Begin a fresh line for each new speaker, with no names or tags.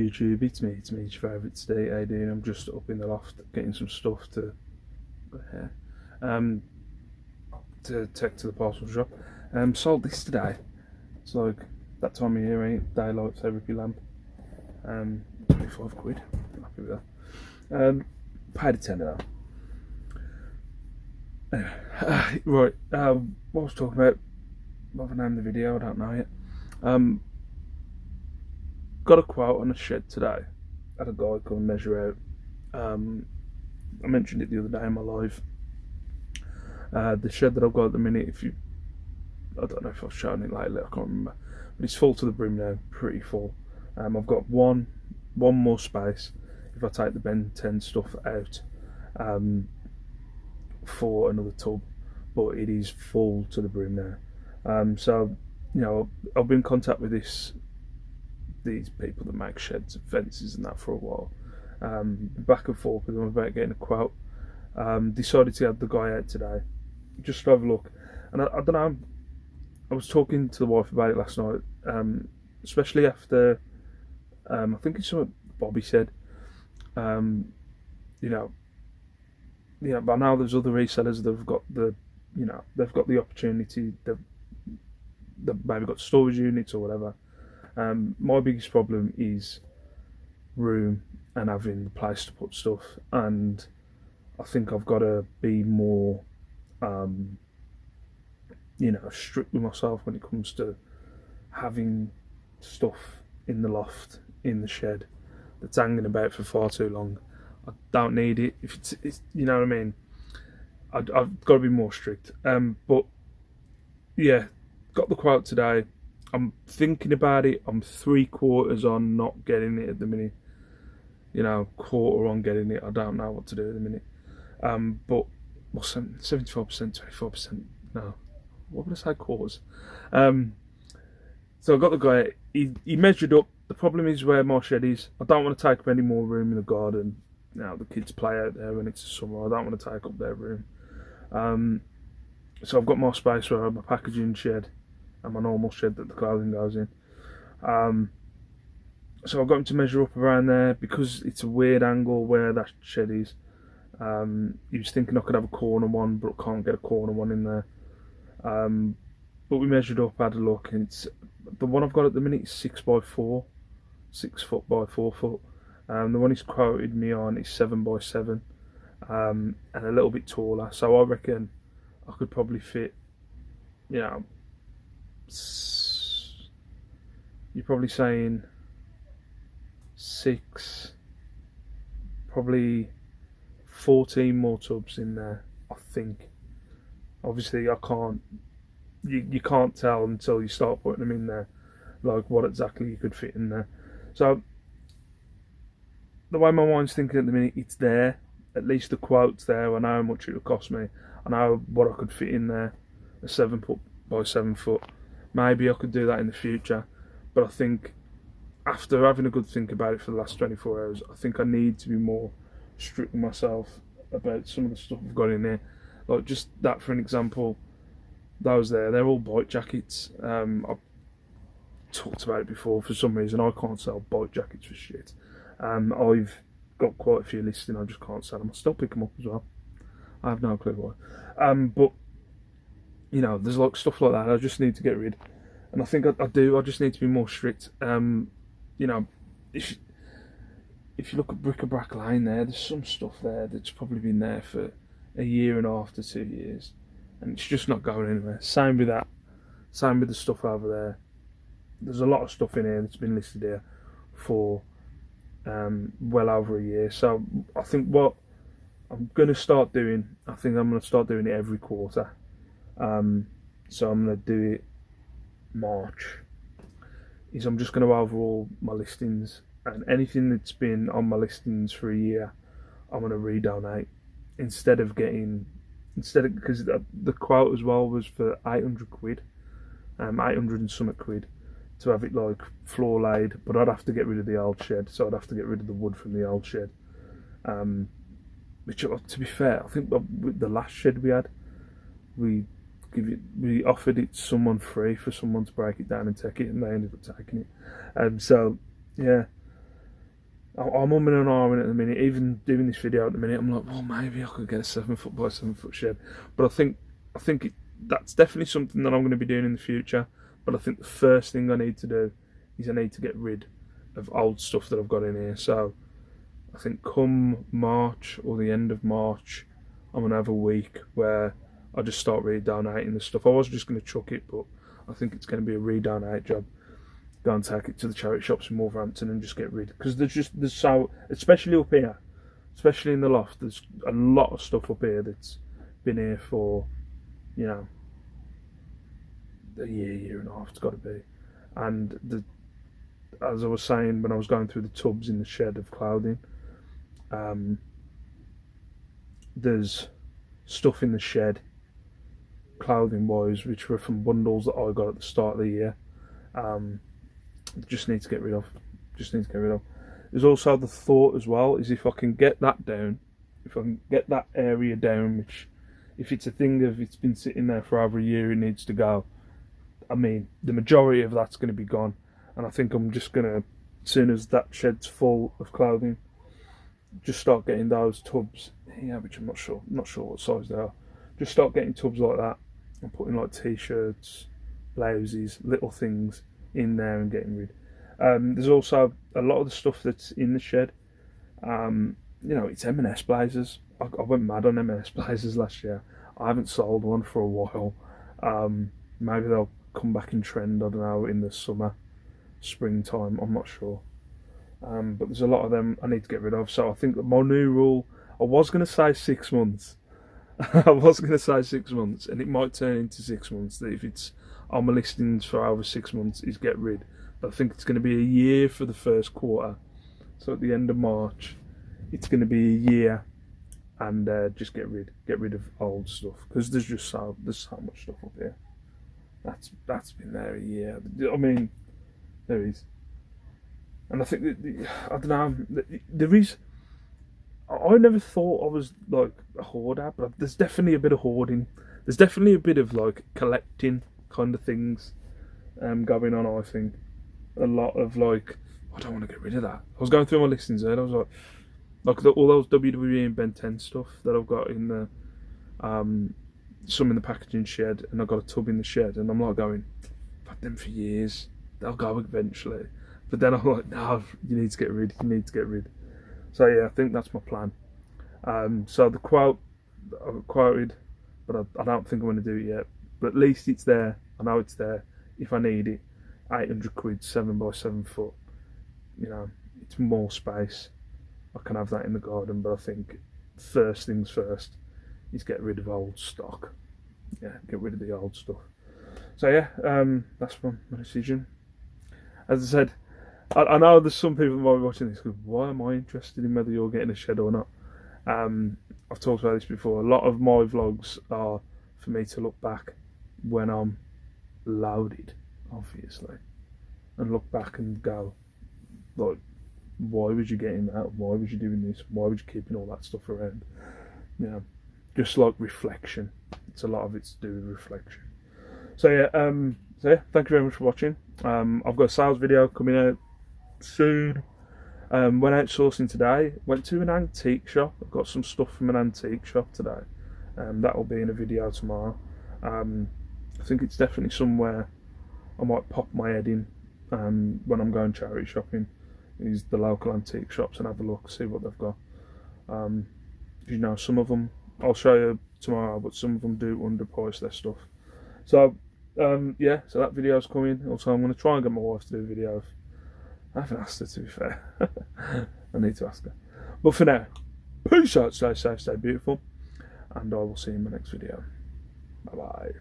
YouTube, it's me, your favourite today. How you doing? I'm just up in the loft getting some stuff to take to the parcel shop. Sold this today. It's like that time of year, ain't it? Daylight therapy lamp. 25 quid. I'm happy with that. Paid a tenner though. Anyway, right. What I was talking about? What the name of the video? I don't know yet. Got a quote on a shed today. Had a guy come and measure out. I mentioned it the other day in my live. The shed that I've got at the minute, I don't know if I've shown it lately, I can't remember, but it's full to the brim now, pretty full. I've got one more space if I take the Ben 10 stuff out for another tub, but it is full to the brim now. So, you know, I've been in contact with these people that make sheds and fences and that for a while. Back and forth with them about getting a quote. Decided to have the guy out today just to have a look. And I don't know, I was talking to the wife about it last night, especially after I think it's something Bobby said. But now there's other resellers that have got they've got the opportunity, they've maybe got storage units or whatever. My biggest problem is room and having the place to put stuff, and I think I've got to be more strict with myself when it comes to having stuff in the loft, in the shed, that's hanging about for far too long. I don't need it. If it's you know what I mean. I've got to be more strict. But yeah, got the quote today. I'm thinking about it. I'm 3/4 on not getting it at the minute. Quarter on getting it. I don't know what to do at the minute. But what's 75%, 24%? No, what would I say? Quarters. So I got the guy. He measured up. The problem is where my shed is. I don't want to take up any more room in the garden. Now the kids play out there when it's summer. I don't want to take up their room. So I've got more space where I have my packaging shed and my normal shed that the clothing goes in. So I got him to measure up around there because it's a weird angle where that shed is. He was thinking I could have a corner one, but I can't get a corner one in there. But we measured up, had a look, and it's the one I've got at the minute is 6x4, 6 foot by 4 foot. The one he's quoted me on is 7x7, and a little bit taller. So I reckon I could probably fit, you're probably saying 6, probably 14 more tubs in there, I think. Obviously I can't, you can't tell until you start putting them in there, like what exactly you could fit in there. So the way my mind's thinking at the minute, it's there, at least the quote's there. I know how much it would cost me, I know what I could fit in there, a 7 foot by 7 foot. Maybe I could do that in the future, but I think after having a good think about it for the last 24 hours, I think I need to be more strict with myself about some of the stuff I've got in there. Like just that, for an example, those they're all bike jackets. I've talked about it before. For some reason I can't sell bike jackets for shit. I've got quite a few listing, I just can't sell them. I still pick them up as well. I have no clue why. But there's like stuff like that I just need to get rid, and I think I do. I just need to be more strict. If you look at Bric-a-Brac Lane there's some stuff there that's probably been there for a year and a half to 2 years, and it's just not going anywhere. Same with that. Same with the stuff over there. There's a lot of stuff in here that's been listed here for well over a year. So I think what I'm going to start doing, I think I'm going to start doing it every quarter. So I'm going to do it March. I'm just going to overhaul my listings, and anything that's been on my listings for a year, I'm going to redonate instead of because the quote as well was for 800 quid, 800 and something quid to have it like floor laid, but I'd have to get rid of the old shed, so I'd have to get rid of the wood from the old shed. Which, to be fair, I think with the last shed we had, we offered it to someone free for someone to break it down and take it, and they ended up taking it. So yeah, I'm umming and ahhing at the minute. Even doing this video at the minute, I'm like, well, maybe I could get a 7 foot by 7 foot shed. But I think that's definitely something that I'm going to be doing in the future. But I think the first thing I need to do is I need to get rid of old stuff that I've got in here. So I think come March or the end of March, I'm going to have a week where I just start re-donating the stuff. I was just going to chuck it, but I think it's going to be a re-donate job. Go and take it to the charity shops in Wolverhampton and just get rid. Because there's so, especially up here, especially in the loft, there's a lot of stuff up here that's been here for, you know, a year and a half. It's got to be. And as I was saying when I was going through the tubs in the shed of clothing, there's stuff in the shed, clothing wise, which were from bundles that I got at the start of the year. Just need to get rid of. There's also the thought as well, is if I can get that down, if I can get that area down, which if it's a thing of it's been sitting there for over a year, it needs to go. I mean, the majority of that's going to be gone, and I think I'm just going to, as soon as that shed's full of clothing, just start getting those tubs, which I'm not sure what size they are. Just start getting tubs like that and putting like t-shirts, blouses, little things in there and getting rid. There's also a lot of the stuff that's in the shed. It's M&S blazers. I went mad on M&S blazers last year. I haven't sold one for a while. Maybe they'll come back in trend, I don't know, in the summer, springtime, I'm not sure. But there's a lot of them I need to get rid of. So I think that my new rule, I was going to say 6 months. And it might turn into 6 months. That if it's on my listings for over 6 months, is get rid. But I think it's going to be a year for the first quarter. So at the end of March, it's going to be a year, and just get rid of old stuff, because there's so much stuff up here. That's been there a year. I mean, there is, and I think I don't know. There is. I never thought I was like a hoarder, but there's definitely a bit of hoarding. There's definitely a bit of like collecting kind of things going on. I think a lot of like, I don't want to get rid of that. I was going through my listings there, and I was like all those WWE and Ben 10 stuff that I've got in the some in the packaging shed, and I've got a tub in the shed, and I'm like going, I've had them for years, they'll go eventually. But then I'm like, no, you need to get rid. So yeah, I think that's my plan. So the quote, I've quoted, but I don't think I'm going to do it yet. But at least it's there. I know it's there if I need it. 800 quid, 7 by 7 foot. It's more space. I can have that in the garden, but I think first things first is get rid of old stock. Yeah, get rid of the old stuff. So yeah, that's my decision. As I said, I know there's some people who might be watching this going, why am I interested in whether you're getting a shed or not? I've talked about this before. A lot of my vlogs are for me to look back when I'm loaded, obviously, and look back and go, like, why was you getting that? Why was you doing this? Why was you keeping all that stuff around? Just like reflection. It's a lot of it's to do with reflection. So yeah, thank you very much for watching. I've got a sales video coming out soon. Went out sourcing today. Went to an antique shop. I've got some stuff from an antique shop today. That will be in a video tomorrow. I think it's definitely somewhere I might pop my head in when I'm going charity shopping. Is the local antique shops and have a look, see what they've got. Some of them I'll show you tomorrow, but some of them do underprice their stuff. So yeah, so that video's coming. Also, I'm going to try and get my wife to do a video. I haven't asked her, to be fair. I need to ask her. But for now, peace out, stay safe, stay beautiful, and I will see you in my next video. Bye bye.